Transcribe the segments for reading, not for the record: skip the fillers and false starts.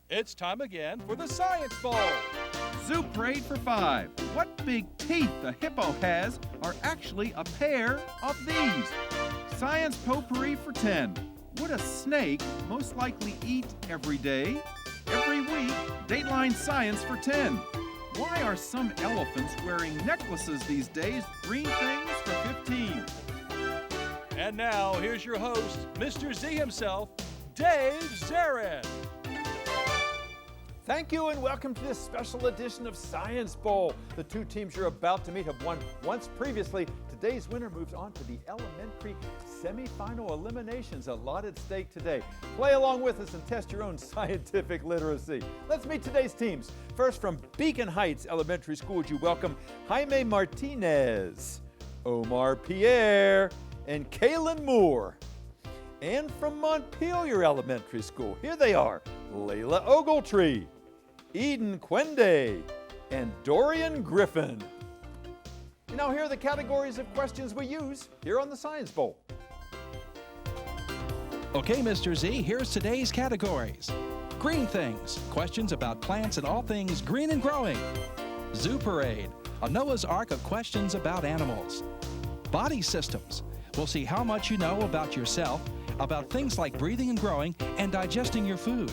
It's time again for the Science Bowl. Zoo Parade for 5. What big teeth a hippo has are actually a pair of these. Science Potpourri for 10. Would a snake most likely eat every day? Every week, Dateline Science for 10. Why are some elephants wearing necklaces these days? Green things for 15. And now, here's your host, Mr. Z himself, Dave Zarin. Thank you and welcome to this special edition of Science Bowl. The two teams you're about to meet have won once previously. Today's winner moves on to the elementary semifinal eliminations. A lot at stake today. Play along with us and test your own scientific literacy. Let's meet today's teams. First, from Beacon Heights Elementary School, would you welcome Jaime Martinez, Omar Pierre, and Kaylin Moore. And from Montpelier Elementary School, here they are, Layla Ogletree, Eden Quende, and Dorian Griffin. And now here are the categories of questions we use here on the Science Bowl. Okay, Mr. Z, here's today's categories. Green things, questions about plants and all things green and growing. Zoo Parade, a Noah's Ark of questions about animals. Body systems, we'll see how much you know about yourself, about things like breathing and growing and digesting your food.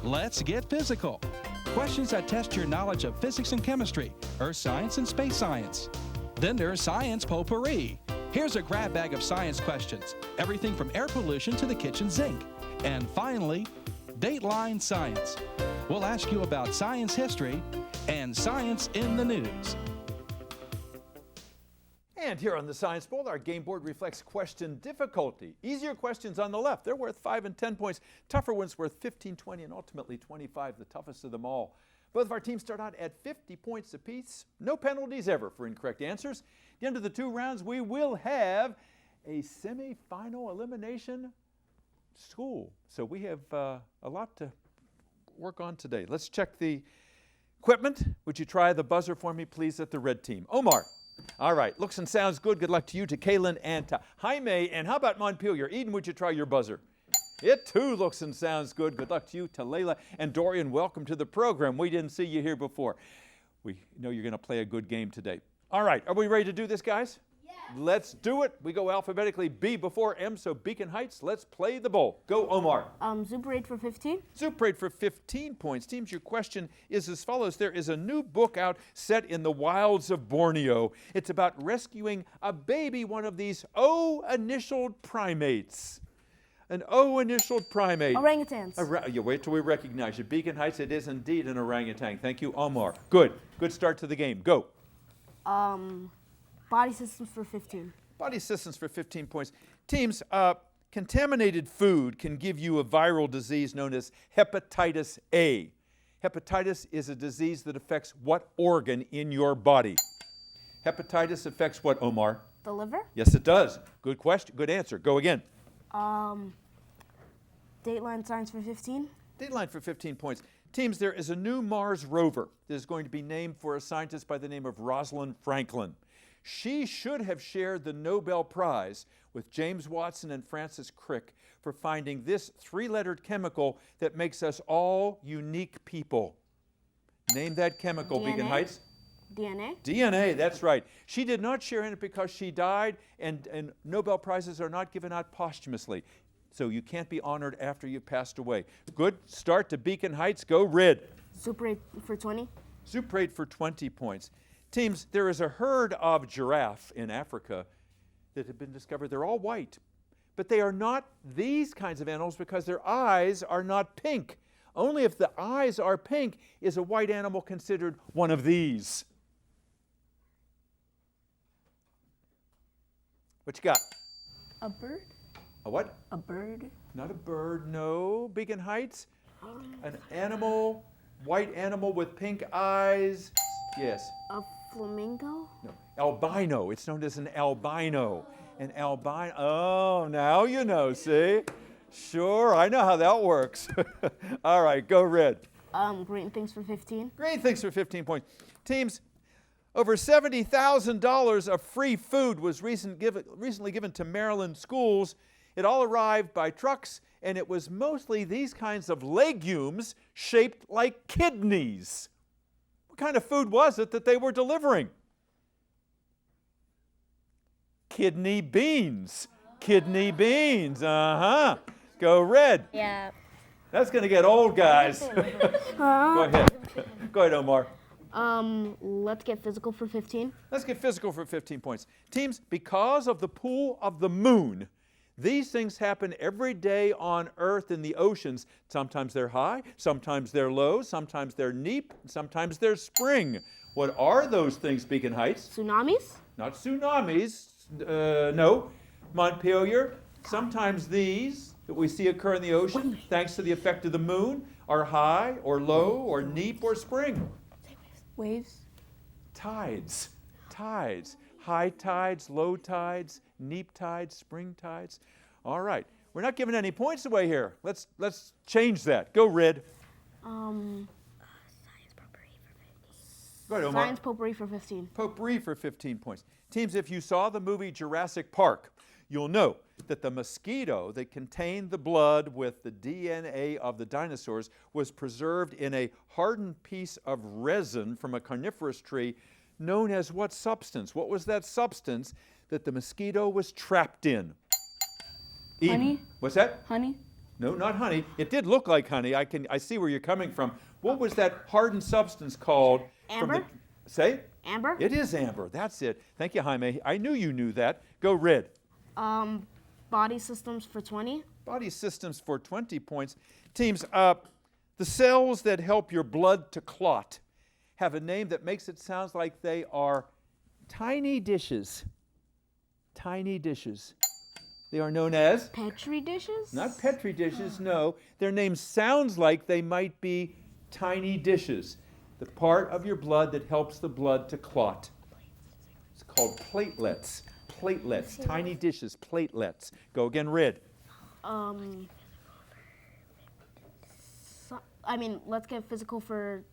Let's get physical. Questions that test your knowledge of physics and chemistry, earth science and space science. Then there's Science Potpourri. Here's a grab bag of science questions, everything from air pollution to the kitchen sink. And finally, Dateline Science. We'll ask you about science history and science in the news. And here on the Science Bowl, our game board reflects question difficulty. Easier questions on the left, they're worth 5 and 10 points. Tougher ones worth 15, 20, and ultimately 25, the toughest of them all. Both of our teams start out at 50 points apiece. No penalties ever for incorrect answers. At the end of the 2 rounds, we will have a semifinal elimination school. So we have a lot to work on today. Let's check the equipment. Would you try the buzzer for me, please, at the red team? Omar. All right, looks and sounds good. Good luck to you, to Kaylin and to Jaime. And how about Montpelier? Eden, would you try your buzzer? It too looks and sounds good. Good luck to you, to Layla and Dorian. Welcome to the program. We didn't see you here before. We know you're going to play a good game today. All right, are we ready to do this, guys? Yeah. Let's do it. We go alphabetically B before M, so Beacon Heights, let's play the bowl. Go, Omar. Zoo Parade for 15. Zoo Parade for 15 points. Teams, your question is as follows. There is a new book out set in the wilds of Borneo. It's about rescuing a baby, one of these O-initialed primates. An O-initialed primate. Orangutans. You wait till we recognize you. Beacon Heights, it is indeed an orangutan. Thank you, Omar. Good. Good start to the game. Go. Body systems for 15. Body systems for 15 points. Teams, contaminated food can give you a viral disease known as hepatitis A. Hepatitis is a disease that affects what organ in your body? Hepatitis affects what, Omar? The liver? Yes, it does. Good question. Good answer. Go again. Dateline Science for 15. Dateline for 15 points. Teams, there is a new Mars rover that is going to be named for a scientist by the name of Rosalind Franklin. She should have shared the Nobel Prize with James Watson and Francis Crick for finding this 3-lettered chemical that makes us all unique people. Name that chemical, DNA? Beacon Heights. DNA? DNA, that's right. She did not share in it because she died, and Nobel Prizes are not given out posthumously. So you can't be honored after you've passed away. Good start to Beacon Heights. Go Red. Zoo Parade for 20. Zoo Parade for 20 points. Teams, there is a herd of giraffe in Africa that have been discovered. They're all white, but they are not these kinds of animals because their eyes are not pink. Only if the eyes are pink is a white animal considered one of these. What you got? A bird? A what? A bird? Not a bird, no. Beacon Heights? An animal, white animal with pink eyes. Yes. A flamingo? No. Albino. It's known as an albino. An albino. Oh, now you know, see? Sure, I know how that works. All right, go Red. Green things for 15. Green things for 15 points. Teams, over $70,000 of free food was recently given to Maryland schools. It all arrived by trucks and it was mostly these kinds of legumes shaped like kidneys. What kind of food was it that they were delivering? Kidney beans. Kidney beans. Uh-huh. Go red. Yeah. That's going to get old, guys. Go ahead. Go ahead, Omar. Let's get physical for 15. Let's get physical for 15 points. Teams, because of the pull of the moon, these things happen every day on Earth in the oceans. Sometimes they're high, sometimes they're low, sometimes they're neap, sometimes they're spring. What are those things, Beacon Heights? Tsunamis? Not tsunamis, no. Montpelier, sometimes these that we see occur in the ocean, thanks to the effect of the moon, are high or low or neap or spring. Waves? Tides. Tides. High tides, low tides, neap tides, spring tides. All right. We're not giving any points away here. Let's change that. Go, Red. Science potpourri for 15. Go ahead, Omar. Science potpourri for 15. Potpourri for 15 points. Teams, if you saw the movie Jurassic Park, you'll know that the mosquito that contained the blood with the DNA of the dinosaurs was preserved in a hardened piece of resin from a coniferous tree known as what substance? What was that substance that the mosquito was trapped in? Eden. Honey? What's that? Honey? No, not honey. It did look like honey. I see where you're coming from. What was that hardened substance called? Amber? Say? Amber? It is amber. That's it. Thank you, Jaime. I knew you knew that. Go, Red. Body systems for 20. Body systems for 20 points. Teams, the cells that help your blood to clot have a name that makes it sound like they are tiny dishes. Tiny dishes. They are known as? Petri dishes? Not Petri dishes, no. Their name sounds like they might be tiny dishes. The part of your blood that helps the blood to clot. It's called platelets. Platelets. Tiny dishes, platelets. Go again, Red. Let's get physical for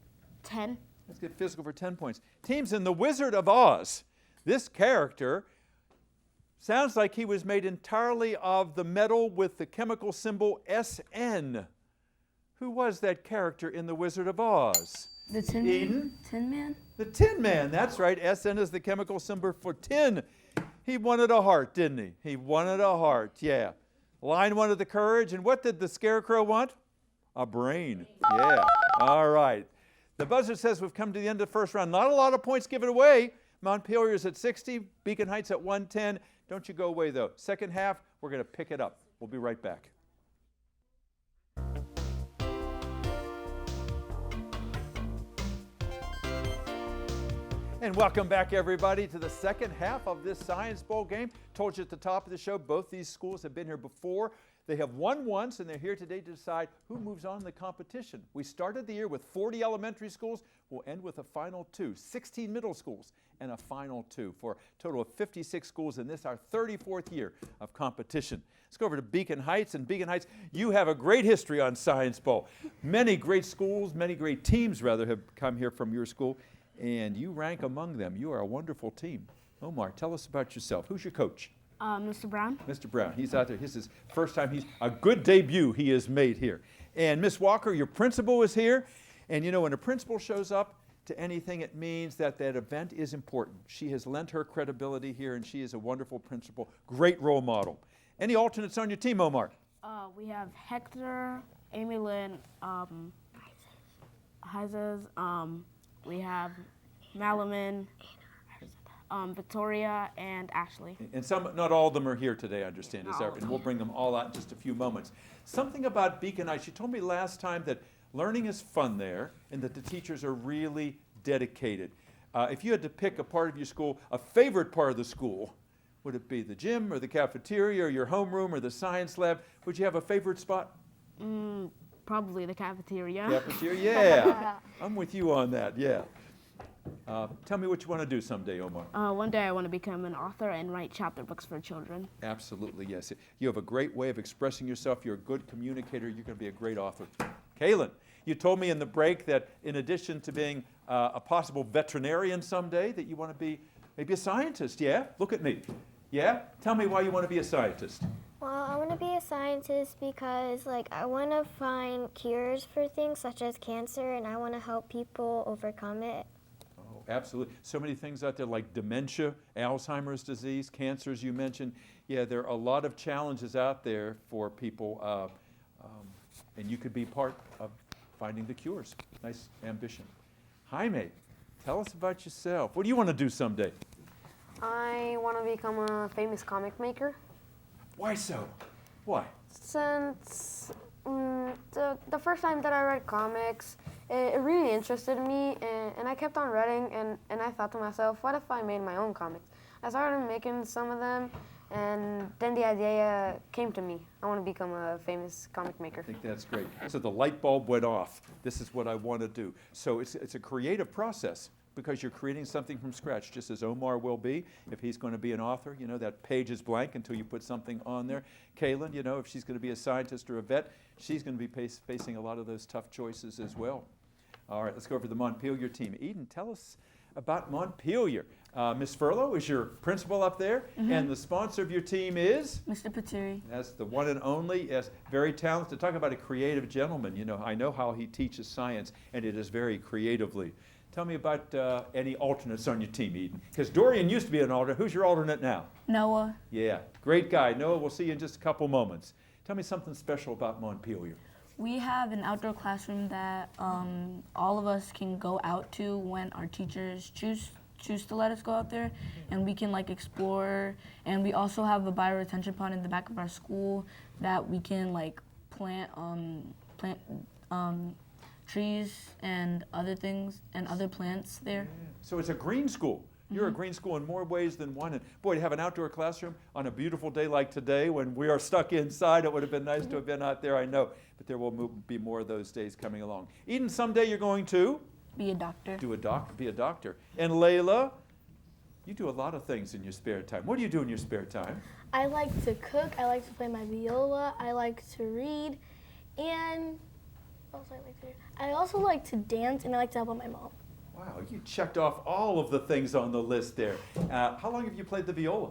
10. Let's get physical for 10 points. Teams, in The Wizard of Oz, this character sounds like he was made entirely of the metal with the chemical symbol SN. Who was that character in The Wizard of Oz? The Tin Eden? Man? Tin Man? The Tin Man, that's right. SN is the chemical symbol for tin. He wanted a heart, didn't he? He wanted a heart, yeah. Lion wanted the courage, and what did the Scarecrow want? A brain, yeah. All right. The buzzer says we've come to the end of the first round. Not a lot of points given away. Montpelier's at 60, Beacon Heights at 110. Don't you go away, though. Second half, we're going to pick it up. We'll be right back. And welcome back, everybody, to the second half of this Science Bowl game. Told you at the top of the show, both these schools have been here before. They have won once, and they're here today to decide who moves on in the competition. We started the year with 40 elementary schools. We'll end with a final 2, 16 middle schools, and a final 2 for a total of 56 schools in this, our 34th year of competition. Let's go over to Beacon Heights. And Beacon Heights, you have a great history on Science Bowl. Many great schools, many great teams, rather, have come here from your school, and you rank among them. You are a wonderful team. Omar, tell us about yourself. Who's your coach? Mr. Brown. Mr. Brown, he's out there. This is his first time. He's a good debut he has made here. And Miss Walker, your principal is here. And you know, when a principal shows up to anything, it means that that event is important. She has lent her credibility here, and she is a wonderful principal, great role model. Any alternates on your team, Omar? We have Hector, Amy Lynn, Heizes, we have Malaman, Victoria, and Ashley. And some, not all of them are here today, I understand. Is that, and we'll bring them all out in just a few moments. Something about Beacon Heights, she told me last time that learning is fun there and that the teachers are really dedicated. If you had to pick a part of your school, a favorite part of the school, would it be the gym or the cafeteria or your homeroom or the science lab? Would you have a favorite spot? Probably the cafeteria. Cafeteria, yeah. I'm with you on that, yeah. Tell me what you want to do someday, Omar. One day I want to become an author and write chapter books for children. Absolutely, yes. You have a great way of expressing yourself. You're a good communicator. You're going to be a great author. Kaylin, you told me in the break that in addition to being a possible veterinarian someday, that you want to be maybe a scientist, yeah? Look at me. Yeah? Tell me why you want to be a scientist. Well, I want to be a scientist because, I want to find cures for things such as cancer, and I want to help people overcome it. Oh, absolutely. So many things out there like dementia, Alzheimer's disease, cancers you mentioned. Yeah, there are a lot of challenges out there for people, and you could be part of finding the cures. Nice ambition. Jaime, tell us about yourself. What do you want to do someday? I want to become a famous comic maker. Why so? Why? Since the first time that I read comics, it really interested me, and I kept on reading, and I thought to myself, what if I made my own comics? I started making some of them, and then the idea came to me. I want to become a famous comic maker. I think that's great. So the light bulb went off. This is what I want to do. So it's a creative process, because you're creating something from scratch, just as Omar will be. If he's going to be an author, that page is blank until you put something on there. Kaylin, if she's going to be a scientist or a vet, she's going to be facing a lot of those tough choices as well. All right, let's go over to the Montpelier team. Eden, tell us about Montpelier. Ms. Furlow is your principal up there, and the sponsor of your team is? Mr. Paturi. That's the one and only. Yes, very talented. Talk about a creative gentleman. I know how he teaches science, and it is very creatively. Tell me about any alternates on your team, Eden. Because Dorian used to be an alternate. Who's your alternate now? Noah. Yeah, great guy. Noah, we'll see you in just a couple moments. Tell me something special about Montpelier. We have an outdoor classroom that all of us can go out to when our teachers choose to let us go out there, and we can explore. And we also have a bioretention pond in the back of our school that we can plant trees and other things and other plants there. So it's a green school. You're a green school in more ways than one. And boy, to have an outdoor classroom on a beautiful day like today when we are stuck inside, it would have been nice to have been out there, I know. But there will be more of those days coming along. Eden, someday you're going to? Be a doctor. Be a doctor. And Layla, you do a lot of things in your spare time. What do you do in your spare time? I like to cook, I like to play my viola, I like to read, and I also like to dance, and I like to help out my mom. Wow, you checked off all of the things on the list there. How long have you played the viola?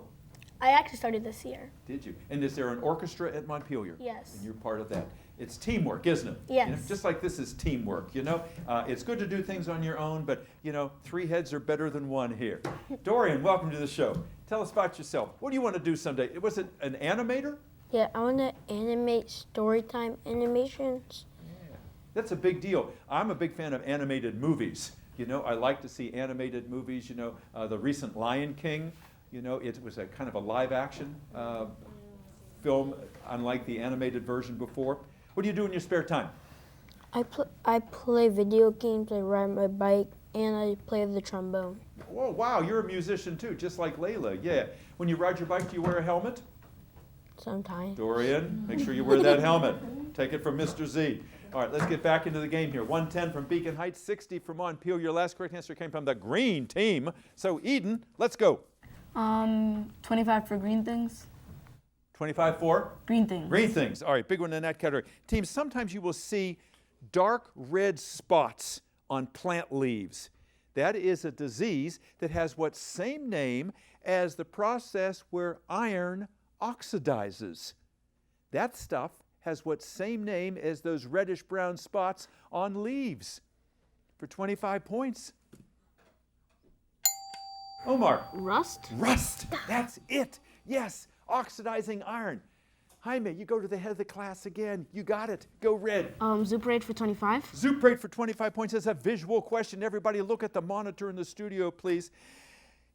I actually started this year. Did you? And is there an orchestra at Montpelier? Yes. And you're part of that. It's teamwork, isn't it? Yes. Just like this is teamwork, It's good to do things on your own, but, 3 heads are better than one here. Dorian, welcome to the show. Tell us about yourself. What do you want to do someday? Was it an animator? Yeah, I want to animate storytime animations. Yeah. That's a big deal. I'm a big fan of animated movies. I like to see animated movies. The recent Lion King, it was a kind of a live action film, unlike the animated version before. What do you do in your spare time? I play video games, I ride my bike, and I play the trombone. Oh, wow, you're a musician too, just like Layla. Yeah. When you ride your bike, do you wear a helmet? Sometimes. Dorian, make sure you wear that helmet. Take it from Mr. Z. All right, let's get back into the game here. 110 from Beacon Heights, 60 from Montpelier. Your last correct answer came from the green team. So, Eden, let's go. 25 for green things. 25 for? Green things. Green things. All right, big one in that category. Teams, sometimes you will see dark red spots on plant leaves. That is a disease that has what same name as the process where iron oxidizes. That stuff has what same name as those reddish brown spots on leaves. For 25 points. Omar. Rust? Rust. That's it. Yes, oxidizing iron. Jaime, you go to the head of the class again. You got it. Go red. Zuperate for 25. Zuperate for 25 points. That's a visual question. Everybody look at the monitor in the studio, please.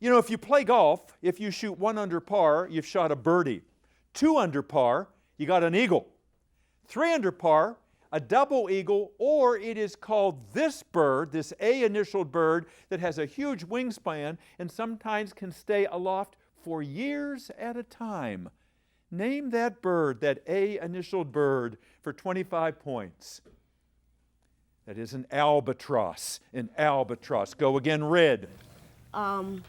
If you play golf, if you shoot 1 under par, you've shot a birdie. 2 under par, you got an eagle. 3 under par, a double eagle, or it is called this bird, this A-initialed bird that has a huge wingspan and sometimes can stay aloft for years at a time. Name that bird, that A-initialed bird, for 25 points. That is an albatross. An albatross. Go again, red. Body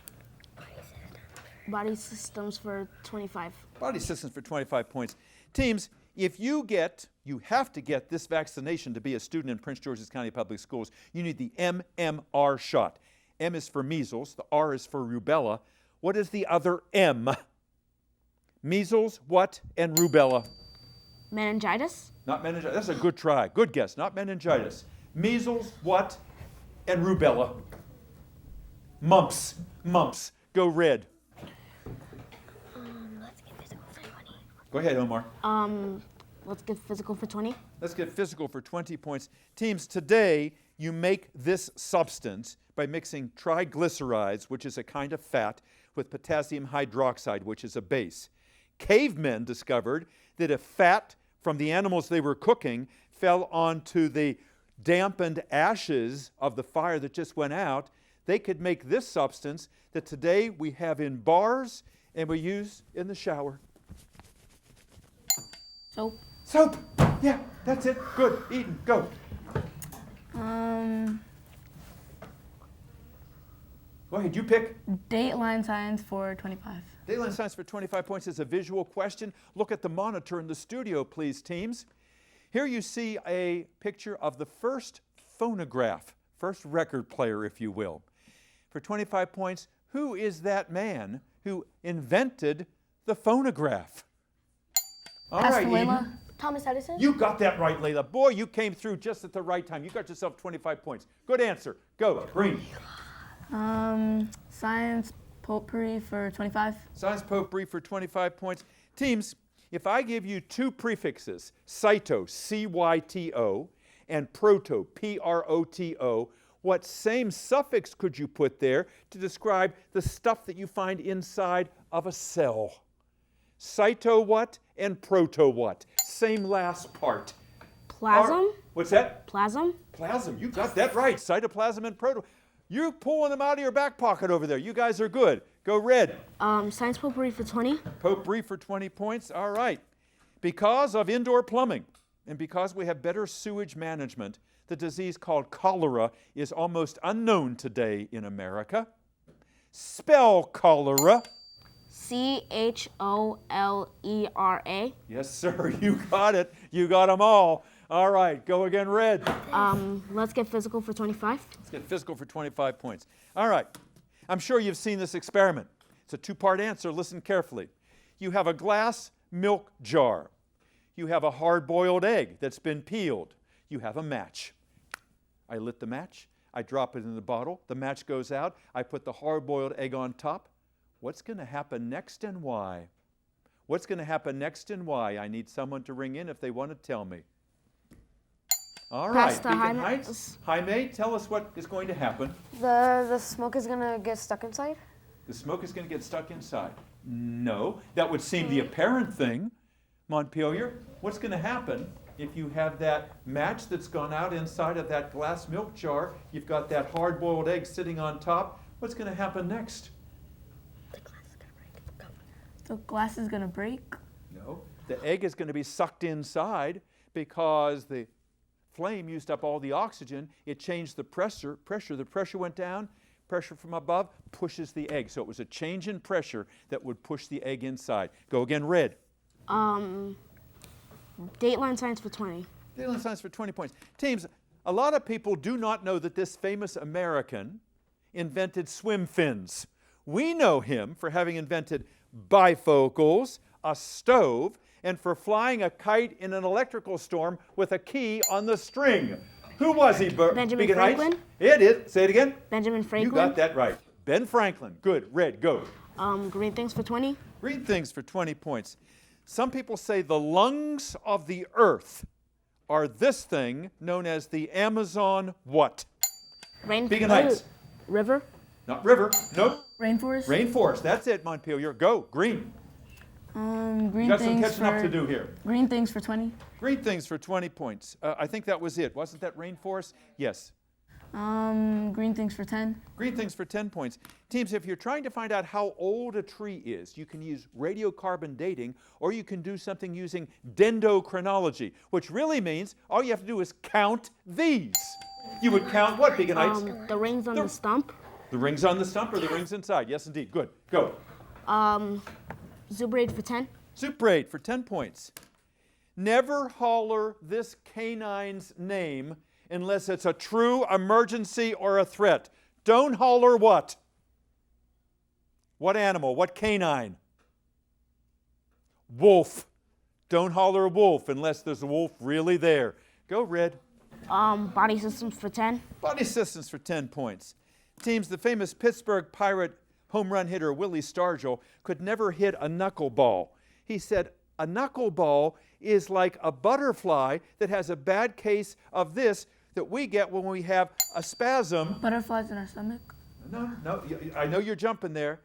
systems for 25. Body systems for 25 points. Teams, if you have to get this vaccination to be a student in Prince George's County Public Schools, you need the MMR shot. M is for measles, the R is for rubella. What is the other M? Measles, what, and rubella? Meningitis. Not meningitis. That's a good try. Good guess. Not meningitis. Measles, what, and rubella? Mumps. Mumps. Go red. Let's get physical for 20. Go ahead, Omar. Let's get physical for 20. Let's get physical for 20 points. Teams, today you make this substance by mixing triglycerides, which is a kind of fat, with potassium hydroxide, which is a base. Cavemen discovered that if fat from the animals they were cooking fell onto the dampened ashes of the fire that just went out, they could make this substance that today we have in bars and we use in the shower. Soap. Soap! Yeah, that's it. Good. Eden, go. Go ahead, you pick. Dateline science for 25. Dateline science for 25 points is a visual question. Look at the monitor in the studio, please, teams. Here you see a picture of the first phonograph, first record player, if you will. For 25 points, who is that man who invented the phonograph? All right, Eden. Thomas Edison. You got that right, Layla. Boy, you came through just at the right time. You got yourself 25 points. Good answer. Go, Green. Science potpourri for 25. Science potpourri for 25 points. Teams, if I give you two prefixes, cyto, C-Y-T-O, and proto, P-R-O-T-O, what same suffix could you put there to describe the stuff that you find inside of a cell? Cyto what and proto what? Same last part. Plasm. What's that? Plasm. Plasm. You got that right. Cytoplasm and proto. You're pulling them out of your back pocket over there. You guys are good. Go red. Science potpourri for 20. Potpourri for 20 points. All right. Because of indoor plumbing and because we have better sewage management, the disease called cholera is almost unknown today in America. Spell cholera. C-H-O-L-E-R-A. Yes, sir. You got it. You got them all. All right. Go again, red. Let's get physical for 25. Let's get physical for 25 points. All right. I'm sure you've seen this experiment. It's a two-part answer. Listen carefully. You have a glass milk jar. You have a hard-boiled egg that's been peeled. You have a match. I lit the match. I drop it in the bottle. The match goes out. I put the hard-boiled egg on top. What's going to happen next and why? What's going to happen next and why? I need someone to ring in if they want to tell me. All right, Beacon Heights. Jaime, tell us what is going to happen. The smoke is gonna get stuck inside. The smoke is going to get stuck inside. No, that would seem the apparent thing. Montpelier, what's going to happen if you have that match that's gone out inside of that glass milk jar? You've got that hard-boiled egg sitting on top. What's going to happen next? The glass is gonna break. Go. The glass is gonna break. No, the egg is going to be sucked inside because the flame used up all the oxygen. It changed the pressure. The pressure went down. Pressure from above pushes the egg. So it was a change in pressure that would push the egg inside. Go again, red. Dateline science for 20. Dateline science for 20 points. Teams, a lot of people do not know that this famous American invented swim fins. We know him for having invented bifocals, a stove, and for flying a kite in an electrical storm with a key on the string. Who was he, Benjamin Beacon Franklin. Heights? It is. Say it again. Benjamin Franklin. You got that right. Ben Franklin. Good. Red, go. Green things for 20. Green things for 20 points. Some people say the lungs of the earth are this thing known as the Amazon what? Beacon Heights. River. Not river. Nope. Rainforest. Rainforest. That's it, Montpelier. Go. Green. Green You got some things catching up to do here. Green things for 20. Green things for 20 points. I think that was it. Wasn't that rainforest? Yes. Green things for 10. Green things for 10 points. Teams, if you're trying to find out how old a tree is, you can use radiocarbon dating, or you can do something using dendrochronology, which really means all you have to do is count these. You would count what, Beacon Heights? The rings on the stump. The rings on the stump or the rings inside? Yes, indeed. Good. Go. Zubraid for 10. Zubraid for 10 points. Never holler this canine's name unless it's a true emergency or a threat. Don't holler what? What animal? What canine? Wolf. Don't holler wolf unless there's a wolf really there. Go, Red. Body systems for 10. Body systems for 10 points. Teams, the famous Pittsburgh Pirate home run hitter Willie Stargell could never hit a knuckleball. He said, a knuckleball is like a butterfly that has a bad case of this that we get when we have a spasm. Butterflies in our stomach? No, I know you're jumping there.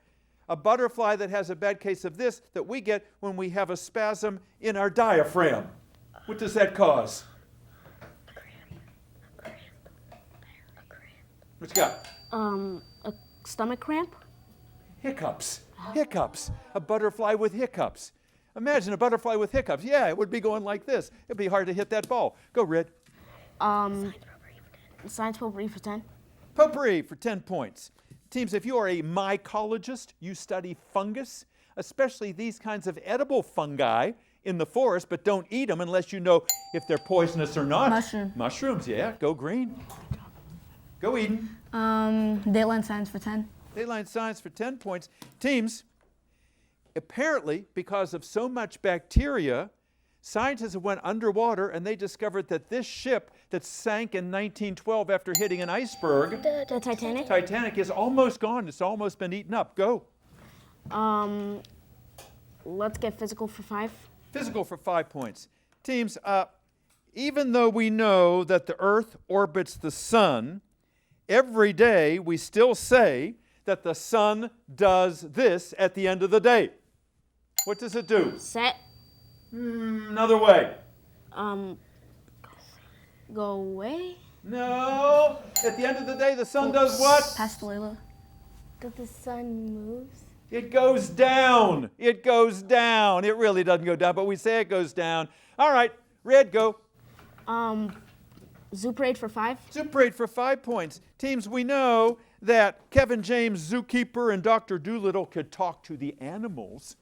A butterfly that has a bad case of this that we get when we have a spasm in our diaphragm. What does that cause? A cramp. What you got? A stomach cramp. Hiccups. Hiccups. A butterfly with hiccups. Imagine a butterfly with hiccups. Yeah, it would be going like this. It'd be hard to hit that ball. Go, Red. Science potpourri for 10. Potpourri for 10 points. Teams, if you are a mycologist, you study fungus, especially these kinds of edible fungi in the forest, but don't eat them unless you know if they're poisonous or not. Mushrooms, yeah. Go, Green. Go, Eden. Dateline science for 10. Dateline science for 10 points. Teams, apparently, because of so much bacteria, scientists went underwater and they discovered that this ship that sank in 1912 after hitting an iceberg, The Titanic. Titanic, is almost gone. It's almost been eaten up. Go. Let's get physical for 5. Physical for 5 points. Teams, even though we know that the Earth orbits the sun, every day we still say that the sun does this at the end of the day. What does it do? Set. Another way. Go away. No. At the end of the day, the sun does what? Pass to Layla. That the sun moves. It goes down. It goes down. It really doesn't go down, but we say it goes down. All right, Red, go. Zoo parade for 5. Zoo parade for 5 points. Teams, we know that Kevin James, zookeeper, and Dr. Dolittle could talk to the animals.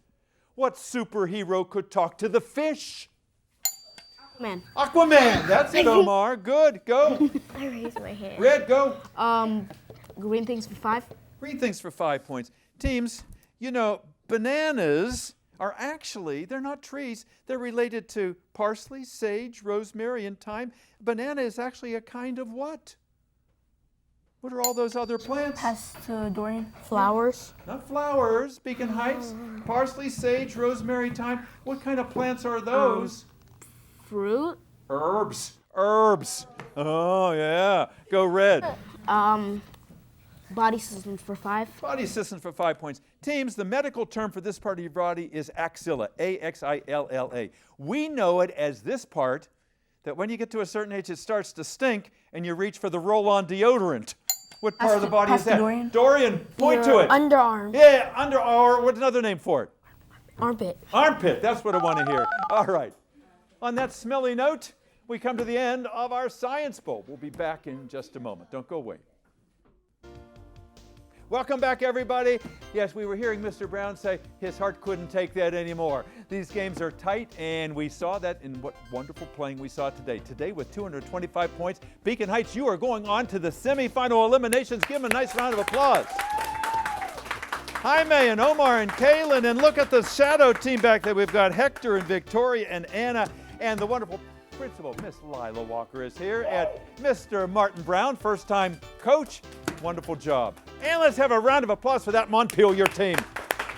What superhero could talk to the fish? Man. Aquaman. That's it, Omar. Good. Go. I raised my hand. Red, go. Green things for 5. Green things for 5 points. Teams, you know, bananas are actually, they're not trees. They're related to parsley, sage, rosemary, and thyme. Banana is actually a kind of what? What are all those other plants? Pass to Dorian. Flowers. Not flowers, Beacon Heights. Parsley, sage, rosemary, thyme. What kind of plants are those? Fruit. Herbs. Herbs. Oh, yeah. Go, Red. Body systems for 5. Body systems for 5 points. Teams, the medical term for this part of your body is axilla, A-X-I-L-L-A. We know it as this part that when you get to a certain age, it starts to stink and you reach for the roll-on deodorant. What part of the body is that? Dorian. Dorian, point to it. Underarm. Yeah, or what's another name for it? Armpit. Armpit, that's what I want to hear. All right. On that smelly note, we come to the end of our Science Bowl. We'll be back in just a moment. Don't go away. Welcome back, everybody. Yes, we were hearing Mr. Brown say his heart couldn't take that anymore. These games are tight, and we saw that in what wonderful playing we saw today. Today, with 225 points, Beacon Heights, you are going on to the semifinal eliminations. Give them a nice round of applause. Jaime and Omar and Kaylin, and look at the shadow team back there. We've got Hector and Victoria and Anna, and the wonderful principal, Miss Lila Walker, is here, and Mr. Martin Brown, first-time coach. Wonderful job. And let's have a round of applause for that Montpelier team.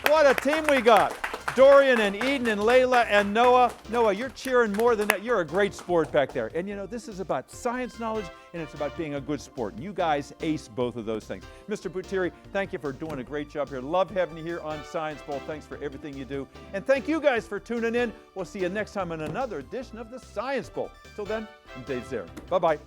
What a team we got. Dorian and Eden and Layla and Noah. Noah, you're cheering more than that. You're a great sport back there. And you know, this is about science knowledge and it's about being a good sport. You guys ace both of those things. Mr. Buttieri, thank you for doing a great job here. Love having you here on Science Bowl. Thanks for everything you do. And thank you guys for tuning in. We'll see you next time on another edition of the Science Bowl. Till then, I'm Dave Zare. Bye-bye.